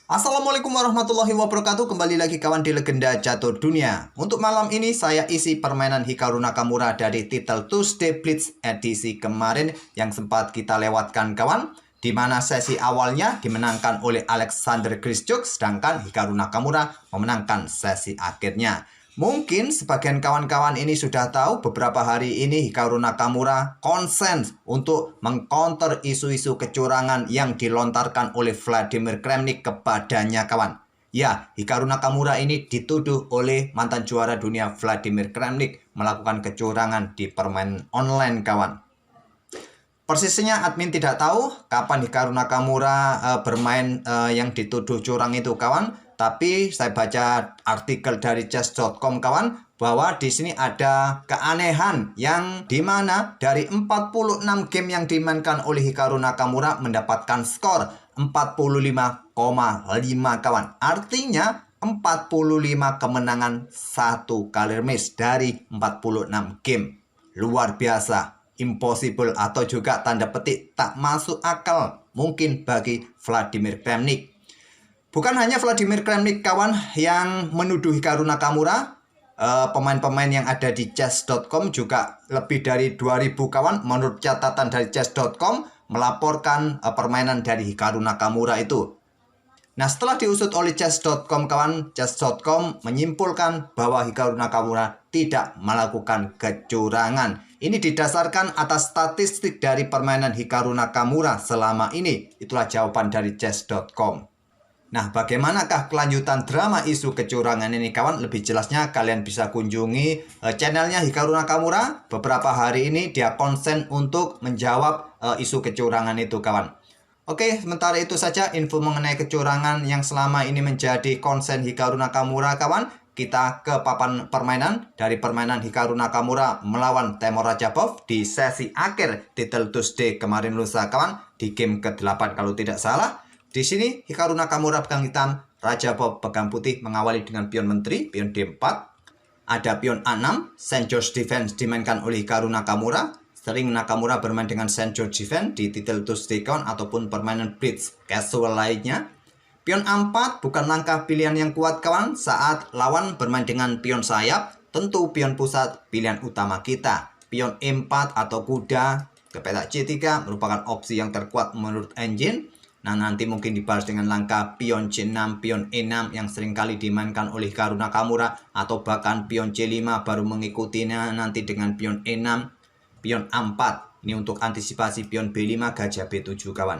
Assalamualaikum warahmatullahi wabarakatuh. Kembali lagi kawan di Legenda Catur Dunia. Untuk malam ini saya isi permainan Hikaru Nakamura dari titel Tuesday Blitz edisi kemarin yang sempat kita lewatkan kawan, di mana sesi awalnya dimenangkan oleh Alexander Grischuk, sedangkan Hikaru Nakamura memenangkan sesi akhirnya. Mungkin sebagian kawan-kawan ini sudah tahu beberapa hari ini Hikaru Nakamura konsen untuk mengcounter isu-isu kecurangan yang dilontarkan oleh Vladimir Kramnik kepadanya kawan. Ya, Hikaru Nakamura ini dituduh oleh mantan juara dunia Vladimir Kramnik melakukan kecurangan di permainan online kawan. Persisnya admin tidak tahu kapan Hikaru Nakamura bermain yang dituduh curang itu kawan. Tapi saya baca artikel dari chess.com kawan, bahwa di sini ada keanehan yang dimana dari 46 game yang dimainkan oleh Hikaru Nakamura mendapatkan skor 45,5 kawan. Artinya 45 kemenangan, 1 kali remis dari 46 game. Luar biasa, impossible atau juga tanda petik tak masuk akal mungkin bagi Vladimir Kramnik. Bukan hanya Vladimir Kramnik kawan yang menuduh Hikaru Nakamura, pemain-pemain yang ada di chess.com juga lebih dari 2000 kawan menurut catatan dari chess.com melaporkan permainan dari Hikaru Nakamura itu. Nah, setelah diusut oleh chess.com kawan, chess.com menyimpulkan bahwa Hikaru Nakamura tidak melakukan kecurangan. Ini didasarkan atas statistik dari permainan Hikaru Nakamura selama ini. Itulah jawaban dari chess.com. Nah, bagaimanakah kelanjutan drama isu kecurangan ini kawan? Lebih jelasnya kalian bisa kunjungi channelnya Hikaru Nakamura. Beberapa hari ini dia konsen untuk menjawab isu kecurangan itu kawan. Oke, sementara itu saja info mengenai kecurangan yang selama ini menjadi konsen Hikaru Nakamura kawan. Kita ke papan permainan. Dari permainan Hikaru Nakamura melawan Temur Rajabov di sesi akhir titel Tuesday kemarin lusa kawan, di game ke-8 kalau tidak salah. Di sini Hikaru Nakamura pegang hitam, Rajabov pegang putih, mengawali dengan pion menteri, pion D4. Ada pion A6, St. George Defense dimainkan oleh Hikaru Nakamura. Sering Nakamura bermain dengan St. George Defense di titel Tuesday kawan ataupun permainan blitz casual lainnya. Pion A4 bukan langkah pilihan yang kuat kawan saat lawan bermain dengan pion sayap. Tentu pion pusat pilihan utama kita. Pion E4 atau kuda ke petak C3 merupakan opsi yang terkuat menurut engine. Nah, nanti mungkin dibalas dengan langkah pion C6, pion E6 yang seringkali dimainkan oleh Hikaru Nakamura, atau bahkan pion C5 baru mengikutinya nanti dengan pion E6, pion A4. Ini untuk antisipasi pion B5, gajah B7 kawan.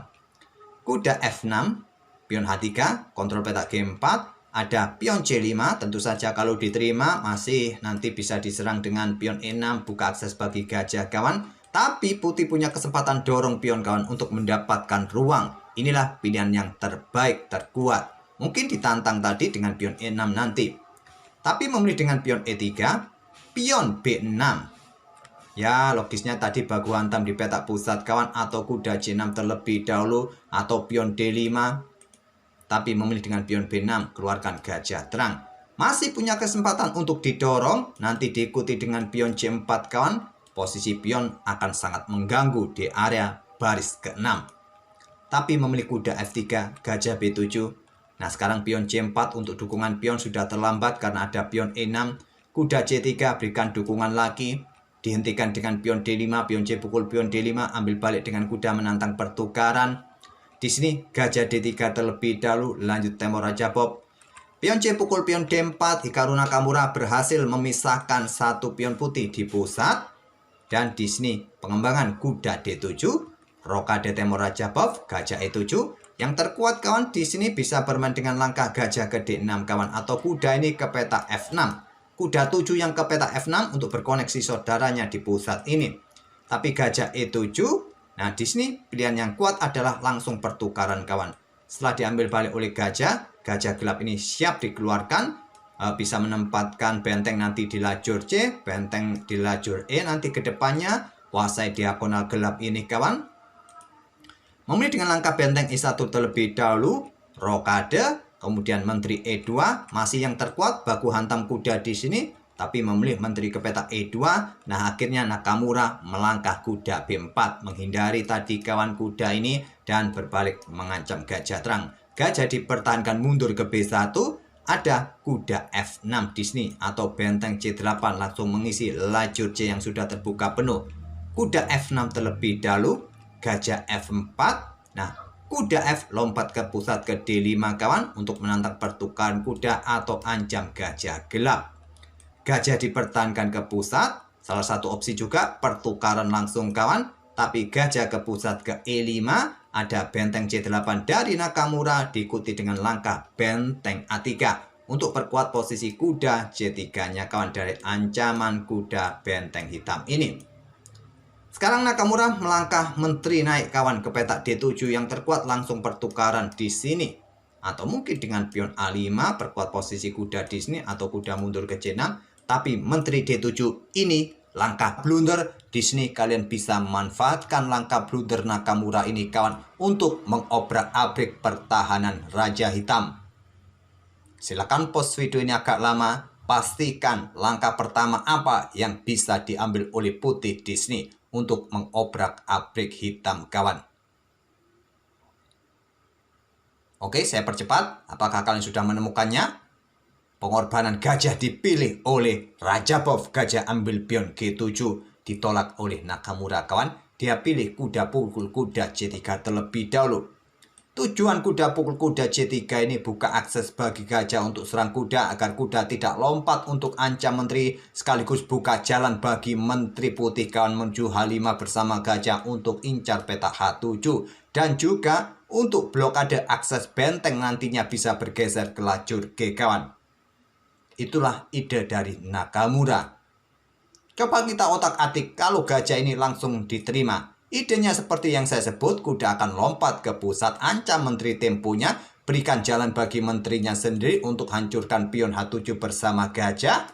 Kuda F6, pion H3, kontrol petak G4, ada pion C5, tentu saja kalau diterima masih nanti bisa diserang dengan pion E6, buka akses bagi gajah kawan. Tapi putih punya kesempatan dorong pion kawan untuk mendapatkan ruang. Inilah pilihan yang terbaik, terkuat. Mungkin ditantang tadi dengan pion E6 nanti. Tapi memilih dengan pion E3, pion B6. Ya, logisnya tadi baku hantam di petak pusat kawan, atau kuda C6 terlebih dahulu, atau pion D5. Tapi memilih dengan pion B6, keluarkan gajah terang. Masih punya kesempatan untuk didorong, nanti diikuti dengan pion C4 kawan. Posisi pion akan sangat mengganggu di area baris ke-6. Tapi memilih kuda F3, gajah B7. Nah, sekarang pion C4 untuk dukungan pion sudah terlambat karena ada pion E6. Kuda C3 berikan dukungan lagi. Dihentikan dengan pion D5, pion C pukul pion D5, ambil balik dengan kuda menantang pertukaran. Di sini gajah D3 terlebih dahulu, lanjut Temur Rajabov. Pion C pukul pion D4, Hikaru Nakamura berhasil memisahkan satu pion putih di pusat. Dan di sini pengembangan kuda D7, rokade Temur Rajabov, gajah E7. Yang terkuat kawan di sini bisa bermain dengan langkah gajah ke D6 kawan, atau kuda ini ke petak F6. Kuda 7 yang ke petak F6 untuk berkoneksi saudaranya di pusat ini. Tapi gajah E7, nah di sini pilihan yang kuat adalah langsung pertukaran kawan. Setelah diambil balik oleh gajah, gajah gelap ini siap dikeluarkan. Bisa menempatkan benteng nanti di lajur C, benteng di lajur E nanti ke depannya, kuasai diagonal gelap ini kawan. Memilih dengan langkah benteng E1 terlebih dahulu, rokade, kemudian menteri E2, masih yang terkuat baku hantam kuda di sini, tapi memilih menteri ke petak E2. Nah, akhirnya Nakamura melangkah kuda B4, menghindari tadi kawan kuda ini dan berbalik mengancam gajah terang. gajah dipertahankan mundur ke B1, ada kuda F6 di sini atau benteng C8 langsung mengisi lajur C yang sudah terbuka penuh. Kuda F6 terlebih dahulu, gajah F4. Nah, kuda F lompat ke pusat ke D5 kawan untuk menantang pertukaran kuda atau ancam gajah gelap. Gajah dipertahankan ke pusat, salah satu opsi juga pertukaran langsung kawan. Tapi gajah ke pusat ke E5, ada benteng C8 dari Nakamura diikuti dengan langkah benteng A3 untuk perkuat posisi kuda C3-nya kawan dari ancaman kuda benteng hitam ini. Sekarang Nakamura melangkah menteri naik kawan ke petak D7 yang terkuat langsung pertukaran di sini. Atau mungkin dengan pion A5 perkuat posisi kuda di sini atau kuda mundur ke C6. Tapi menteri D7 ini langkah blunder. Di sini kalian bisa memanfaatkan langkah blunder Nakamura ini kawan untuk mengobrak-abrik pertahanan Raja Hitam. Silakan pause video ini agak lama. Pastikan langkah pertama apa yang bisa diambil oleh putih di sini untuk mengobrak-abrik hitam kawan. Oke, saya percepat. Apakah kalian sudah menemukannya? Pengorbanan gajah dipilih oleh Rajabov. Gajah ambil pion G7 ditolak oleh Nakamura kawan. Dia pilih kuda pukul kuda C3 terlebih dahulu. Tujuan kuda pukul kuda C3 ini buka akses bagi gajah untuk serang kuda agar kuda tidak lompat untuk ancam menteri, sekaligus buka jalan bagi menteri putih kawan menuju H5 bersama gajah untuk incar petak H7 dan juga untuk blokade akses benteng nantinya bisa bergeser ke lajur G kawan. Itulah ide dari Nakamura. Coba kita otak-atik kalau gajah ini langsung diterima. Idenya seperti yang saya sebut, kuda akan lompat ke pusat, ancam menteri temponya, berikan jalan bagi menterinya sendiri untuk hancurkan pion H7 bersama gajah.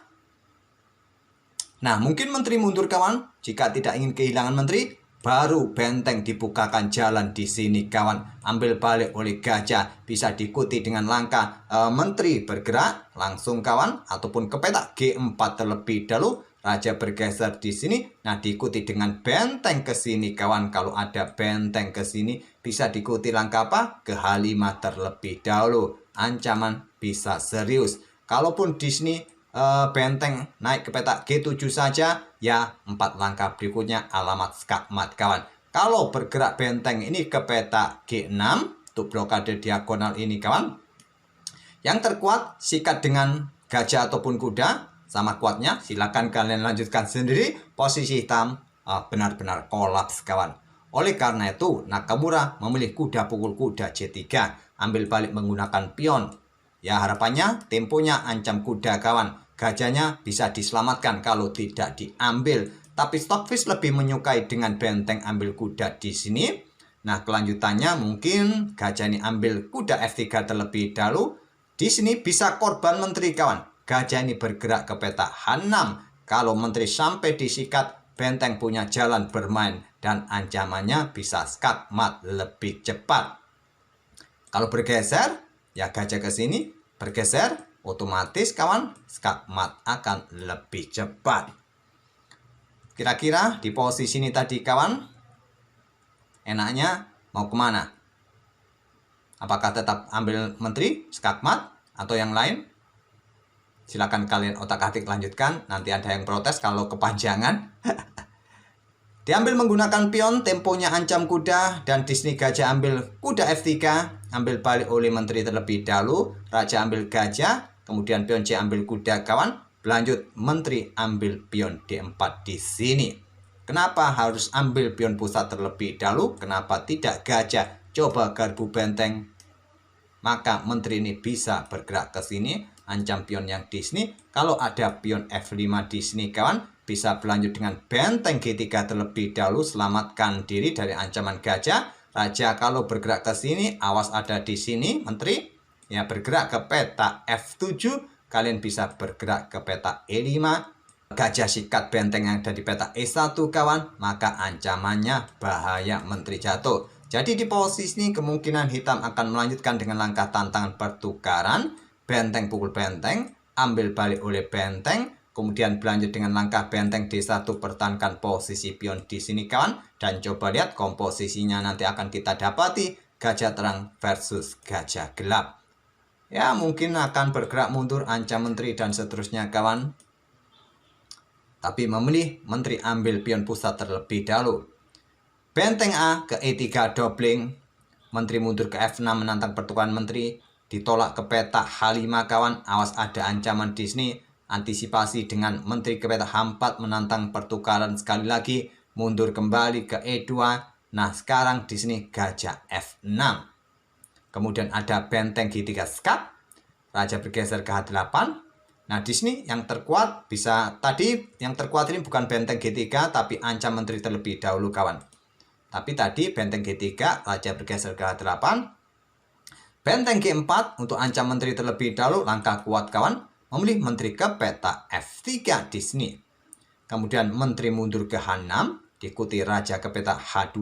Nah, mungkin menteri mundur kawan, jika tidak ingin kehilangan menteri, baru benteng dibukakan jalan di sini kawan. Ambil balik oleh gajah, bisa diikuti dengan langkah menteri bergerak langsung kawan, ataupun ke petak G4 terlebih dahulu. Raja bergeser di sini, nah diikuti dengan benteng ke sini kawan. Kalau ada benteng ke sini, bisa diikuti langkah apa? Ke H5 terlebih dahulu. Ancaman bisa serius. Kalaupun di sini benteng naik ke petak G7 saja, ya 4 langkah berikutnya alamat skakmat kawan. Kalau bergerak benteng ini ke petak G6, untuk blokade diagonal ini kawan, yang terkuat sikat dengan gajah ataupun kuda, sama kuatnya, silakan kalian lanjutkan sendiri. Posisi hitam benar-benar kolaps kawan. Oleh karena itu, Nakamura memilih kuda pukul kuda C3. Ambil balik menggunakan pion. Ya harapannya temponya ancam kuda kawan. Gajahnya bisa diselamatkan kalau tidak diambil. Tapi Stockfish lebih menyukai dengan benteng ambil kuda di sini. Nah kelanjutannya mungkin gajah ini ambil kuda F3 terlebih dahulu. Di sini bisa korban menteri kawan. Gajah ini bergerak ke petak H6. Kalau menteri sampai disikat, benteng punya jalan bermain dan ancamannya bisa skakmat lebih cepat. Kalau bergeser, ya gajah ke sini bergeser, otomatis kawan skakmat akan lebih cepat. Kira-kira di posisi ini tadi kawan, enaknya mau kemana? Apakah tetap ambil menteri, skakmat, atau yang lain? Silakan kalian otak-atik lanjutkan. Nanti ada yang protes kalau kepanjangan. Diambil menggunakan pion, temponya ancam kuda. Dan di sini gajah ambil kuda F3. Ambil balik oleh menteri terlebih dahulu. Raja ambil gajah. Kemudian pion C ambil kuda kawan. Berlanjut menteri ambil pion D4 di sini. Kenapa harus ambil pion pusat terlebih dahulu? Kenapa tidak gajah coba garbu benteng? Maka menteri ini bisa bergerak ke sini. Ancam pion yang di sini. Kalau ada pion F5 di sini kawan, bisa berlanjut dengan benteng G3 terlebih dahulu. Selamatkan diri dari ancaman gajah. Raja kalau bergerak ke sini, awas ada di sini menteri. Ya bergerak ke petak F7. Kalian bisa bergerak ke petak E5. Gajah sikat benteng yang ada di petak E1 kawan. Maka ancamannya bahaya menteri jatuh. Jadi di posisi ini kemungkinan hitam akan melanjutkan dengan langkah tantangan pertukaran. Benteng pukul benteng, ambil balik oleh benteng, kemudian berlanjut dengan langkah benteng D1 pertahankan posisi pion di sini kawan. Dan coba lihat komposisinya nanti akan kita dapati. gajah terang versus gajah gelap. Ya, mungkin akan bergerak mundur, ancam menteri dan seterusnya kawan. Tapi memilih menteri ambil pion pusat terlebih dahulu. Benteng A ke E3 dobling. Menteri mundur ke F6 menantang pertukaran menteri. Ditolak ke petak H5 kawan. Awas ada ancaman di sini. Antisipasi dengan menteri ke petak H4 menantang pertukaran sekali lagi. Mundur kembali ke E2. Nah, sekarang di sini gajah F6. Kemudian ada benteng G3 skak. Raja bergeser ke H8. Nah, di sini yang terkuat bisa tadi yang terkuat ini bukan benteng G3 tapi ancam menteri terlebih dahulu kawan. Tapi tadi benteng G3 raja bergeser ke H8. Benteng G4 untuk ancam menteri terlebih dahulu, langkah kuat kawan. Memilih menteri ke peta F3 di sini. Kemudian menteri mundur ke H6, diikuti raja ke peta H2.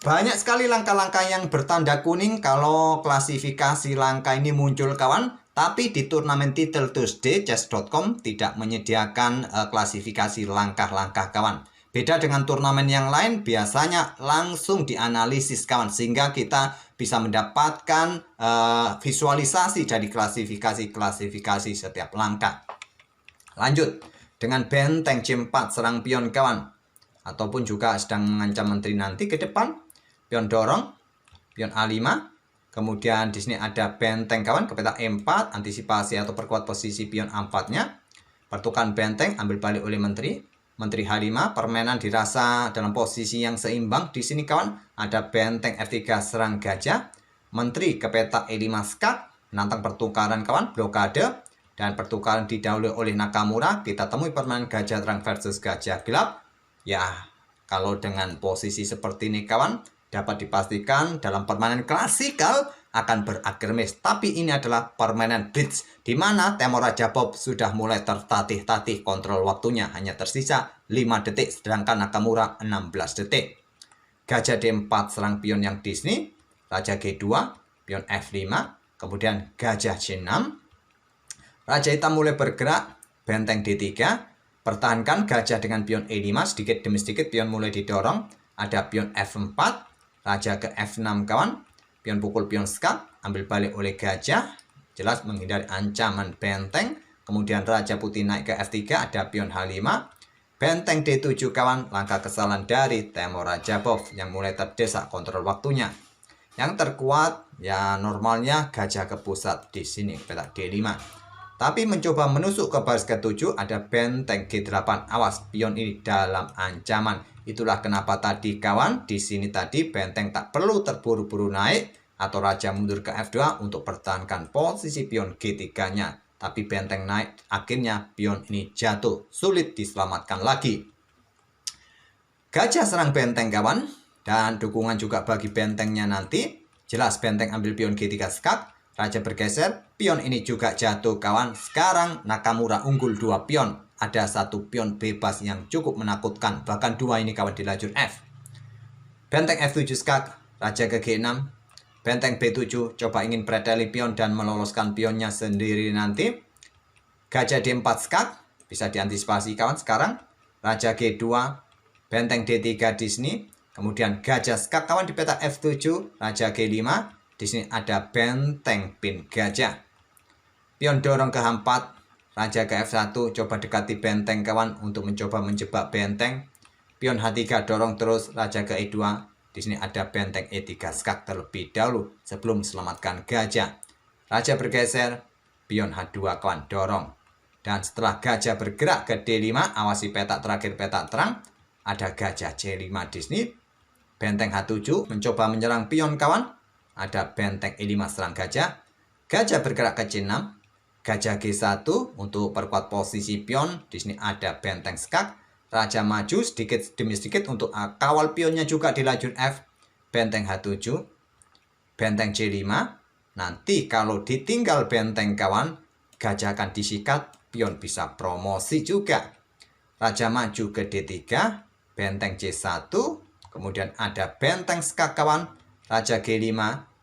Banyak sekali langkah-langkah yang bertanda kuning kalau klasifikasi langkah ini muncul kawan. Tapi di turnamen Title Tuesday chess.com tidak menyediakan klasifikasi langkah-langkah kawan. Beda dengan turnamen yang lain, biasanya langsung dianalisis kawan. Sehingga kita bisa mendapatkan visualisasi dari klasifikasi setiap langkah. Lanjut, dengan benteng C4 serang pion kawan. Ataupun juga sedang mengancam menteri nanti ke depan. Pion dorong, pion A5. Kemudian di sini ada benteng kawan ke peta E4, antisipasi atau perkuat posisi pion A4-nya. Pertukaran benteng ambil balik oleh menteri. Menteri H5, permainan dirasa dalam posisi yang seimbang. Di sini kawan, ada benteng F3 serang gajah. Menteri ke peta E5 skak, menantang pertukaran kawan, blokade. Dan pertukaran didahului oleh Nakamura. Kita temui permainan gajah terang versus gajah gelap. Ya, kalau dengan posisi seperti ini kawan, dapat dipastikan dalam permainan klasikal akan berakhir match. Tapi ini adalah permainan blitz, di mana Temur Rajabov sudah mulai tertatih-tatih kontrol waktunya. Hanya tersisa 5 detik, sedangkan Nakamura 16 detik. Gajah D4 serang pion yang di sini. Raja G2, pion F5, kemudian gajah C6. Raja hitam mulai bergerak, benteng D3. Pertahankan gajah dengan pion E5, sedikit demi sedikit pion mulai didorong. Ada pion F4, raja ke F6 kawan. Pion pukul pion skak, ambil balik oleh gajah. Jelas menghindari ancaman benteng. Kemudian raja putih naik ke F3, ada pion H5. Benteng D7 kawan, langkah kesalahan dari Temur Rajabov yang mulai terdesak kontrol waktunya. Yang terkuat ya normalnya gajah ke pusat di sini petak D5. Tapi mencoba menusuk ke baris ke-7 ada benteng G8. Awas, pion ini dalam ancaman. Itulah kenapa tadi kawan, di sini tadi benteng tak perlu terburu-buru naik atau raja mundur ke F2 untuk pertahankan posisi pion G3-nya. Tapi benteng naik, akhirnya pion ini jatuh, sulit diselamatkan lagi. Gajah serang benteng kawan, dan dukungan juga bagi bentengnya nanti. Jelas benteng ambil pion G3 skak. Raja bergeser, pion ini juga jatuh kawan. Sekarang Nakamura unggul 2 pion. Ada 1 pion bebas yang cukup menakutkan. Bahkan 2 ini kawan di lajur F. Benteng F7 skak, raja ke G6. Benteng B7 coba ingin preteli pion dan meloloskan pionnya sendiri nanti. Gajah D4 skak, bisa diantisipasi kawan sekarang. Raja G2, benteng D3 di sini. Kemudian gajah skak kawan di peta F7, raja G5. Di sini ada benteng pin gajah. Pion dorong ke H4, raja ke F1, coba dekati benteng kawan untuk mencoba menjebak benteng. Pion H3 dorong terus, raja ke E2. Di sini ada benteng E3 skak terlebih dahulu sebelum selamatkan gajah. Raja bergeser, pion H2 kawan dorong. Dan setelah gajah bergerak ke D5, awasi petak terakhir petak terang. Ada gajah C5 di sini. Benteng H7 mencoba menyerang pion kawan. Ada benteng E5 serang gajah. Gajah bergerak ke C6. Gajah G1 untuk perkuat posisi pion. Di sini ada benteng skak. Raja maju sedikit demi sedikit untuk kawal pionnya juga di lajur F. Benteng H7. Benteng C5. Nanti kalau ditinggal benteng kawan, gajah akan disikat. Pion bisa promosi juga. Raja maju ke D3. Benteng C1. Kemudian ada benteng skak kawan. Raja G5.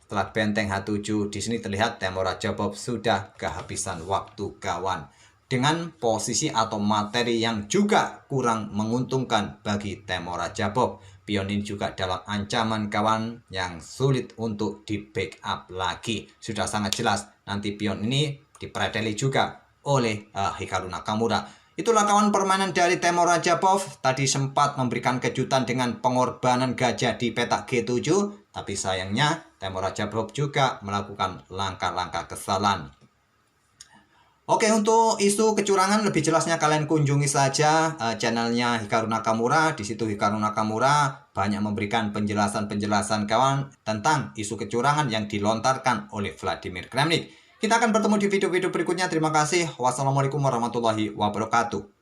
Setelah benteng H7 di sini terlihat Temur Rajabov sudah kehabisan waktu kawan. dengan posisi atau materi yang juga kurang menguntungkan bagi Temorajabov. Pion ini juga dalam ancaman kawan yang sulit untuk di backup lagi. Sudah sangat jelas nanti pion ini dipredeli juga oleh Hikaru Nakamura. Itulah kawan permainan dari Temorajabov. Tadi sempat memberikan kejutan dengan pengorbanan gajah di petak G7. Tapi sayangnya Temorajabov juga melakukan langkah-langkah kesalahan. Oke, untuk isu kecurangan lebih jelasnya kalian kunjungi saja channelnya Hikaru Nakamura. Di situ Hikaru Nakamura banyak memberikan penjelasan-penjelasan kawan tentang isu kecurangan yang dilontarkan oleh Vladimir Kramnik. Kita akan bertemu di video-video berikutnya. Terima kasih. Wassalamualaikum warahmatullahi wabarakatuh.